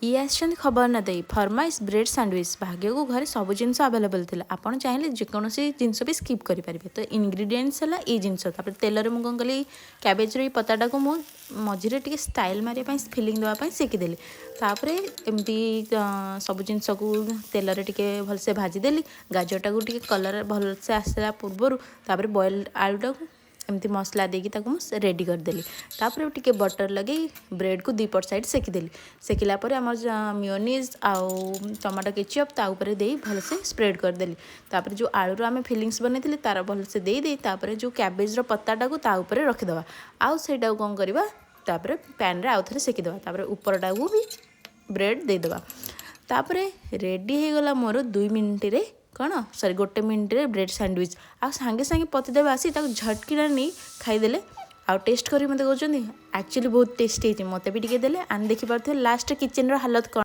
ये आसछन खबर न दे फरमाइश ब्रेड सैंडविच भाग्य को घर सब जिनस अवेलेबल थी आपड़ चाहिए जेकोसी जिनस भी स्किप करेंगे। तो इनग्रीडिएंट्स है ये जिनस तेल में कौन कली कैबेज पत्ता को मझे टे स्टाइल मारे फिलिंग देवाई सेकिदेली तापर एमती सब जिनस को तेल टे भलसे भाजीदेली गाजर टाक कलर भलसे आसला पूर्वर तापर बॉइल्ड आलूटा को एमती मसला देकी रेडी करदेली तापर टिके बटर लगे ब्रेड को दीपट साइड सेकिदेली सेकिला आम मियोनीज आउ टमाटो केचप ता ऊपर दे भलसे स्प्रेड करदेली तापर जो आलू आम फिलिंग्स बनई तार भलसे दे तापर जो कैबेज पत्ताटा को ता ऊपर रखिदेवा आउ सेटा कौन करवा तापर पैन रे आउ थे सेकिदेवा तापर ऊपरटा को भी ब्रेड देदेवा तापर रेडी हो गला मोर 2 मिनट रे कौन सॉरी 1 मिनट रे ब्रेड सैंडविच आ सांगे सांगे पतिदेव आसी झटकिना नहीं खाईदेले आउ टेस्ट करी मत कहते एक्चुअली बहुत टेस्टी होती मत भी टे देले आने देखिपे लास्ट किचन हालत कौन।